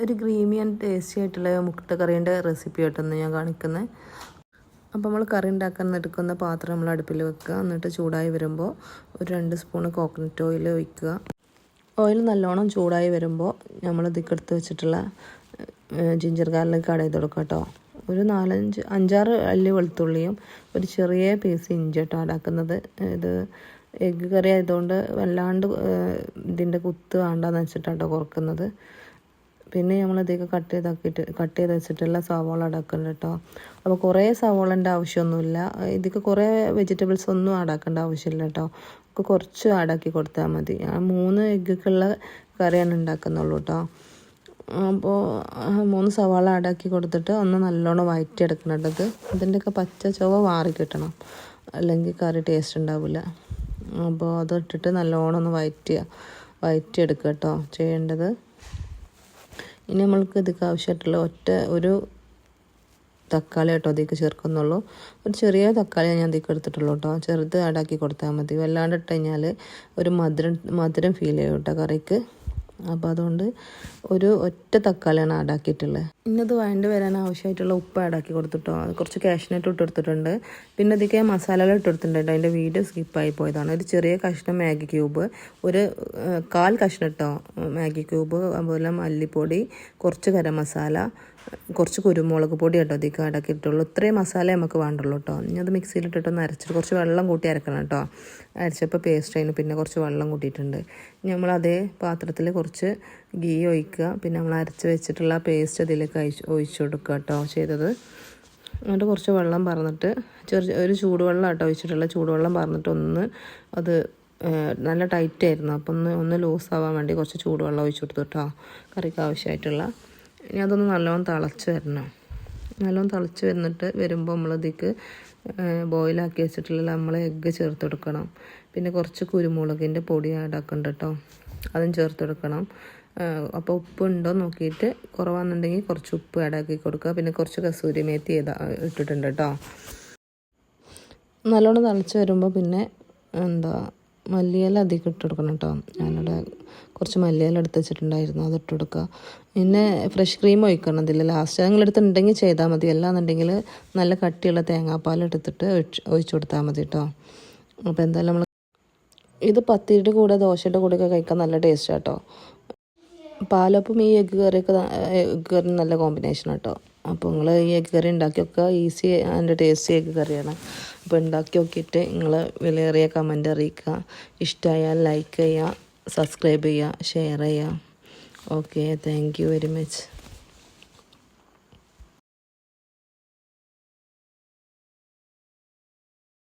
ഒരു creamy and tasty ആയിട്ടുള്ള മുട്ടക്കറീൻ്റെ recipe ആയിട്ടൊന്ന് ഞാൻ കാണിക്കുന്നത്. അപ്പോൾ നമ്മൾ കറി ഉണ്ടാക്കാൻ എടുക്കുന്ന പാത്രം നമ്മൾ അടുപ്പിൽ വെക്കുക. എന്നിട്ട് ചൂടായി വരുമ്പോൾ ഒരു 2 സ്പൂൺ കോക്കനട്ട് ഓയിൽ ഒഴിക്കുക. ഓയിൽ നല്ലോണം ചൂടായി വരുമ്പോൾ നമ്മൾ ഇതിക്കെടുത്ത് വെച്ചിട്ടുള്ള ജിഞ്ചർ ഗാർലിക് ആഡ് ചെയ്ത് കൊടുക്കുക കേട്ടോ. ഒരു 5-6 അല്ലി വെളുത്തുള്ളിയും ഒരു ചെറിയ പീസ് ഇഞ്ചി കേട്ടോ ആഡാക്കുന്നത്. ഇത് എഗ്ഗ് കറി ആയതുകൊണ്ട് വല്ലാണ്ട് ഇതിൻ്റെ കുത്ത് വേണ്ടാന്ന് വെച്ചിട്ടാട്ടോ കുറക്കുന്നത്. പിന്നെ നമ്മളിതൊക്കെ കട്ട് ചെയ്ത് വെച്ചിട്ടുള്ള സവാള ആഡാക്കുന്നുണ്ട് കേട്ടോ. അപ്പോൾ കുറേ സവാളൻ്റെ ആവശ്യമൊന്നുമില്ല. ഇതിക്ക് കുറേ വെജിറ്റബിൾസ് ഒന്നും ആഡാക്കേണ്ട ആവശ്യമില്ല കേട്ടോ. ഒക്കെ കുറച്ച് ആഡാക്കി കൊടുത്താൽ മതി. 3 എഗ്ഗുള്ള കറിയാണ് ഉണ്ടാക്കുന്നുള്ളൂ കേട്ടോ. അപ്പോൾ 3 സവാള ആഡാക്കി കൊടുത്തിട്ട് ഒന്ന് നല്ലോണം വഴറ്റിയെടുക്കണത്. ഇതിൻ്റെയൊക്കെ പച്ച ചുവ മാറി കിട്ടണം, അല്ലെങ്കിൽ കറി ടേസ്റ്റ് ഉണ്ടാവില്ല. അപ്പോൾ അതിട്ടിട്ട് നല്ലോണം ഒന്ന് വഴറ്റിയെടുക്കുക കേട്ടോ ചെയ്യേണ്ടത്. ഇനി നമ്മൾക്ക് ഇതിക്ക് ആവശ്യമായിട്ടുള്ള ഒരു തക്കാളി കേട്ടോ ഇതിക്ക് ചേർക്കുന്നുള്ളൂ. ഒരു ചെറിയ തക്കാളി ഞാൻ ഇതിക്ക് എടുത്തിട്ടുള്ളൂ കേട്ടോ. ചെറുത് ആഡാക്കി കൊടുത്താൽ മതി. വല്ലാണ്ട് ഇട്ട് കഴിഞ്ഞാൽ ഒരു മധുരം ഫീൽ ചെയ്യും കേട്ടോ കറിക്ക്. അപ്പോൾ അതുകൊണ്ട് ഒരു ഒറ്റ തക്കാളിയാണ് ആഡാക്കിയിട്ടുള്ളത്. ഇന്നത് വഴണ്ട് വരാൻ ആവശ്യമായിട്ടുള്ള ഉപ്പ് ആഡാക്കി കൊടുത്തിട്ടോ. അത് കുറച്ച് കാഷ്നട്ട് ഇട്ട് കൊടുത്തിട്ടുണ്ട്. പിന്നെ ഇതിക്ക് മസാലകൾ ഇട്ട് കൊടുത്തിട്ടുണ്ട്. അതിൻ്റെ വീഡിയോ സ്കിപ്പായി പോയതാണ്. ഒരു ചെറിയ കഷ്ണം മാഗി ക്യൂബ്, ഒരു 1/4 കഷ്ണം കേട്ടോ മാഗി ക്യൂബ്, അതുപോലെ മല്ലിപ്പൊടി, കുറച്ച് ഗരം മസാല, കുറച്ച് കുരുമുളക് പൊടി കേട്ടോ ഇതിക്ക് ആഡാക്കിയിട്ടുള്ളൂ. ഇത്രയും മസാല നമുക്ക് വേണ്ടുള്ളൂ കേട്ടോ. ഇനി അത് മിക്സിയിലിട്ടിട്ടൊന്ന് അരച്ചിട്ട് കുറച്ച് വെള്ളം കൂട്ടി അരക്കണം കേട്ടോ. അരച്ചപ്പോൾ പേസ്റ്റ് അതിന് പിന്നെ കുറച്ച് വെള്ളം കൂട്ടിയിട്ടുണ്ട്. ഇനി നമ്മൾ അതേ പാത്രത്തിൽ കുറച്ച് ഗീ ഒഴിക്കുക. പിന്നെ നമ്മൾ അരച്ച് വെച്ചിട്ടുള്ള പേസ്റ്റ് അതിലേക്ക് ഒഴിച്ചു കൊടുക്കുക കേട്ടോ ചെയ്തത്. എന്നിട്ട് കുറച്ച് വെള്ളം പറഞ്ഞിട്ട് ഒരു ചൂടുവെള്ളം കേട്ടോ ഒഴിച്ചിട്ടുള്ള ചൂടുവെള്ളം പറഞ്ഞിട്ട് അത് നല്ല ടൈറ്റായിരുന്നു. അപ്പം ഒന്ന് ലൂസാവാൻ വേണ്ടി കുറച്ച് ചൂടുവെള്ളം ഒഴിച്ചു കൊടുത്തു കേട്ടോ കറിക്ക് ആവശ്യമായിട്ടുള്ള. ഇനി അതൊന്ന് നല്ലോണം തിളച്ച് വരണം. നല്ലോണം തിളച്ച് വരുമ്പോൾ നമ്മളതിക്ക് ബോയിലാക്കി വെച്ചിട്ടുള്ള നമ്മൾ എഗ്ഗ് ചേർത്ത് കൊടുക്കണം. പിന്നെ കുറച്ച് കുരുമുളകിൻ്റെ പൊടി ആഡാക്കുന്നുണ്ട് കേട്ടോ, അതും ചേർത്ത് കൊടുക്കണം. അപ്പോൾ ഉപ്പ് ഉണ്ടോ നോക്കിയിട്ട് കുറവാണെന്നുണ്ടെങ്കിൽ കുറച്ച് ഉപ്പ് ആഡാക്കി കൊടുക്കുക. പിന്നെ കുറച്ച് കസൂരി മേത്തി ഇട്ടിട്ടുണ്ട് കേട്ടോ. നല്ലോണം തിളച്ച് വരുമ്പോൾ പിന്നെ മല്ലിയില അധികം ഇട്ട് കൊടുക്കണം കേട്ടോ. ഞാനിവിടെ കുറച്ച് മല്ലിയില എടുത്ത് വെച്ചിട്ടുണ്ടായിരുന്നു, അത് ഇട്ട് കൊടുക്കുക. പിന്നെ ഫ്രഷ് ക്രീം ഒഴിക്കണം ഇതിൽ ലാസ്റ്റ്. നിങ്ങളെടുത്തുണ്ടെങ്കിൽ ചെയ്താൽ മതി. അല്ലാന്നുണ്ടെങ്കിൽ നല്ല കട്ടിയുള്ള തേങ്ങാപ്പാൽ എടുത്തിട്ട് ഒഴിച്ചു കൊടുത്താൽ മതി കേട്ടോ. അപ്പോൾ എന്തായാലും നമ്മൾ ഇത് പത്തിരിയുടെ കൂടെ ദോശയുടെ കൂടെയൊക്കെ കഴിക്കാൻ നല്ല ടേസ്റ്റ് കേട്ടോ. പാലപ്പം ഈ എഗ്ഗ് കറി നല്ല കോമ്പിനേഷൻ കേട്ടോ. അപ്പോൾ നിങ്ങൾ ഈ എഗ്ഗ് കറി ഉണ്ടാക്കിയൊക്കെ ഈസി ആൻഡ് ടേസ്റ്റി എഗ്ഗ് കറിയാണ്. അപ്പോൾ ഉണ്ടാക്കി നോക്കിയിട്ട് നിങ്ങൾ വിലയേറിയ കമൻ്റ് അറിയിക്കുക. ഇഷ്ടമായാൽ ലൈക്ക് ചെയ്യുക, സബ്സ്ക്രൈബ് ചെയ്യുക, ഷെയർ ചെയ്യുക. Okay, thank you very much.